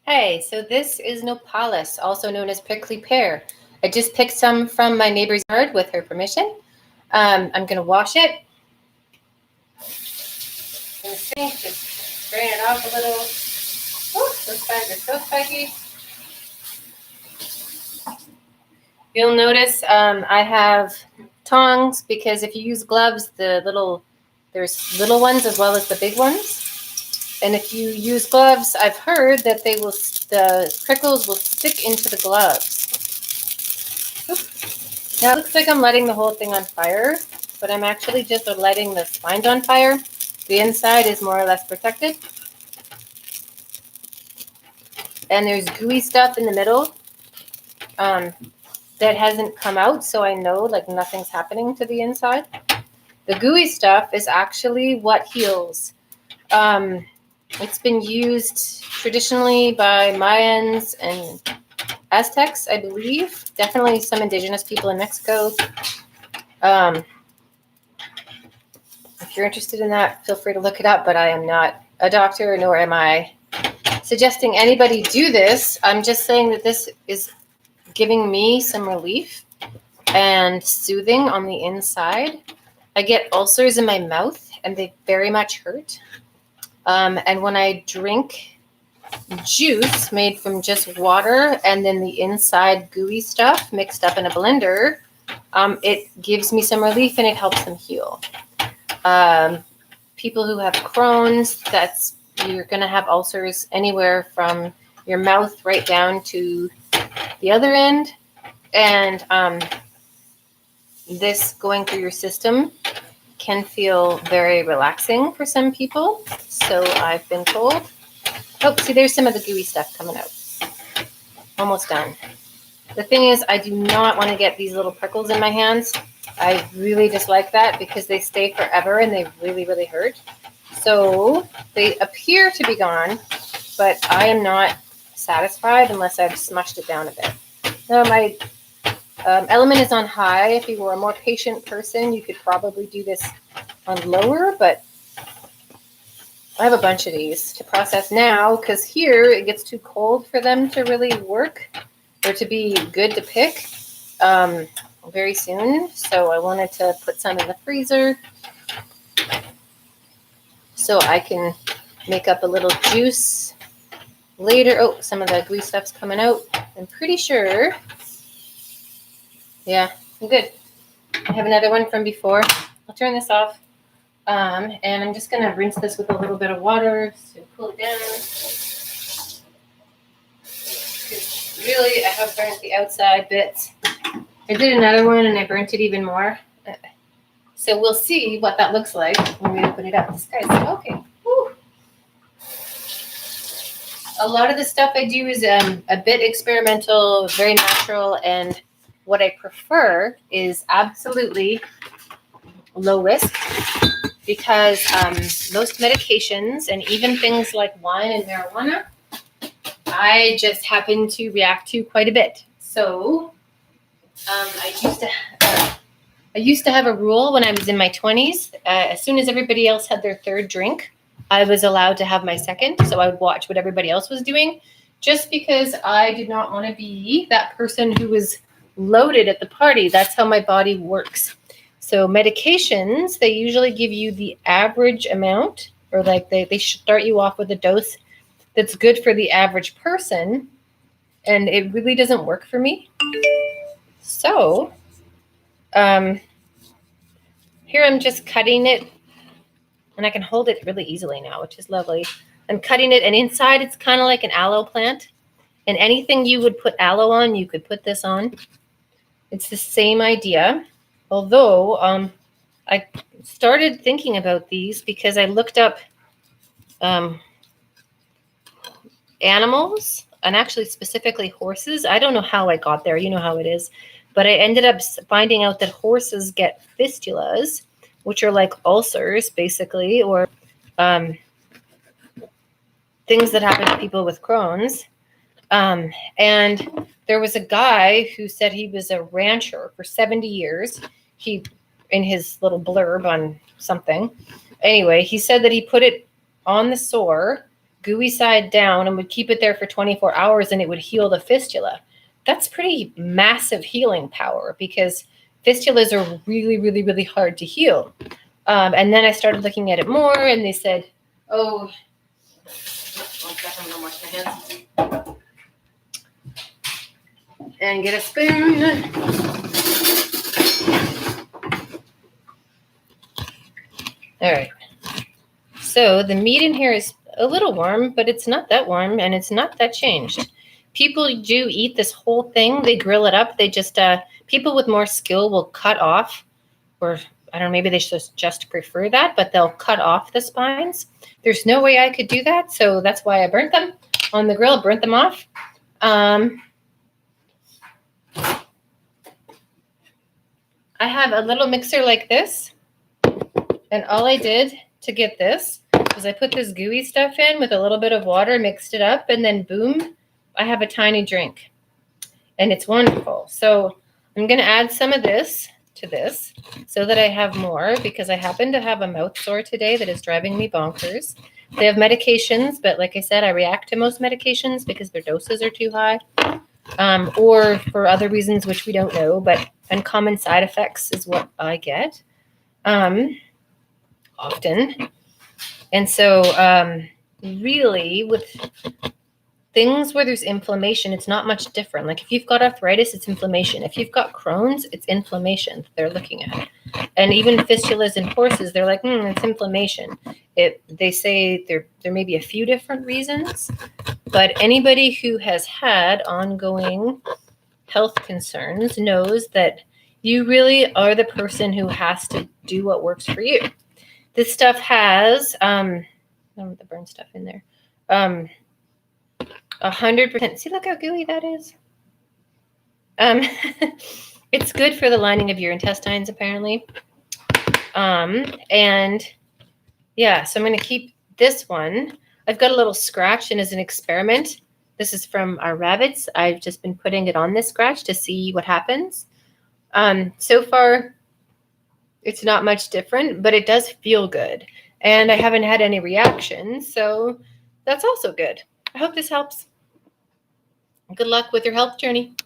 Hey, so this is Nopales, also known as prickly pear. I just picked some from my neighbor's yard with her permission. I'm going to wash it. In the sink, just drain it off a little. Oh, those spines are so spiky. You'll notice I have tongs because if you use gloves, there's little ones as well as the big ones. And if you use gloves, I've heard that the prickles will stick into the gloves. Oop. Now it looks like I'm letting the whole thing on fire, but I'm actually just letting the spines on fire. The inside is more or less protected. And there's gooey stuff in the middle that hasn't come out, so I know like nothing's happening to the inside. The gooey stuff is actually what heals. It's been used traditionally by Mayans and Aztecs, I believe. Definitely some indigenous people in Mexico. If you're interested in that, feel free to look it up, but I am not a doctor, nor am I suggesting anybody do this. I'm just saying that this is giving me some relief and soothing on the inside. I get ulcers in my mouth, and they very much hurt. And when I drink juice made from just water and then the inside gooey stuff mixed up in a blender, it gives me some relief and it helps them heal. People who have Crohn's, you're going to have ulcers anywhere from your mouth right down to the other end. And this going through your system can feel very relaxing for some people. So I've been told. Oh, see, there's some of the gooey stuff coming out. Almost done. The thing is, I do not want to get these little prickles in my hands. I really dislike that because they stay forever and they really, really hurt. So they appear to be gone, but I am not satisfied unless I've smushed it down a bit. Now, my element is on high. If you were a more patient person, you could probably do this on lower, but I have a bunch of these to process now because here it gets too cold for them to really work or to be good to pick very soon. So I wanted to put some in the freezer so I can make up a little juice later. Oh, some of the gooey stuff's coming out. I'm pretty sure. Yeah, I'm good. I have another one from before. I'll turn this off. And I'm just going to rinse this with a little bit of water to cool it down. Really, I have burnt the outside bits. I did another one and I burnt it even more. So we'll see what that looks like when we open it up. This guy's okay. Whew. A lot of the stuff I do is a bit experimental, very natural, and what I prefer is absolutely low risk because most medications and even things like wine and marijuana, I just happen to react to quite a bit. So I used to have a rule when I was in my 20s. As soon as everybody else had their third drink, I was allowed to have my second. So I would watch what everybody else was doing just because I did not want to be that person who was loaded at the party. That's how my body works. So medications, they usually give you the average amount, or like they start you off with a dose that's good for the average person. And it really doesn't work for me. So here I'm just cutting it, and I can hold it really easily now, which is lovely. I'm cutting it, and inside it's kind of like an aloe plant. And anything you would put aloe on, you could put this on. It's the same idea. Although I started thinking about these because I looked up animals, and actually specifically horses. I don't know how I got there. You know how it is. But I ended up finding out that horses get fistulas, which are like ulcers, basically, or things that happen to people with Crohn's. And there was a guy who said he was a rancher for 70 years. He, in his little blurb on something. Anyway, he said that he put it on the sore gooey side down and would keep it there for 24 hours and it would heal the fistula. That's pretty massive healing power because fistulas are really, really, really hard to heal. And then I started looking at it more and they said, oh, 1 second, I'm gonna wash my hands. And get a spoon. All right. So the meat in here is a little warm, but it's not that warm and it's not that changed. People do eat this whole thing. They grill it up. They just, people with more skill will cut off, or I don't know, maybe they just prefer that, but they'll cut off the spines. There's no way I could do that. So that's why I burnt them on the grill, burnt them off. I have a little mixer like this. And all I did to get this was I put this gooey stuff in with a little bit of water, mixed it up, and then boom, I have a tiny drink. And it's wonderful. So I'm going to add some of this to this so that I have more because I happen to have a mouth sore today that is driving me bonkers. They have medications, but like I said, I react to most medications because their doses are too high or for other reasons which we don't know, but uncommon side effects is what I get. Often. And so really with things where there's inflammation, it's not much different. Like if you've got arthritis, it's inflammation. If you've got Crohn's, it's inflammation they're looking at. And even fistulas in horses, they're like, it's inflammation. They say there may be a few different reasons, but anybody who has had ongoing health concerns knows that you really are the person who has to do what works for you. This stuff has, I don't want the burn stuff in there, 100%. See, look how gooey that is. It's good for the lining of your intestines, apparently. And yeah, so I'm going to keep this one. I've got a little scratch, and as an experiment, this is from our rabbits. I've just been putting it on this scratch to see what happens. So far, it's not much different, but it does feel good. And I haven't had any reactions, so that's also good. I hope this helps. Good luck with your health journey.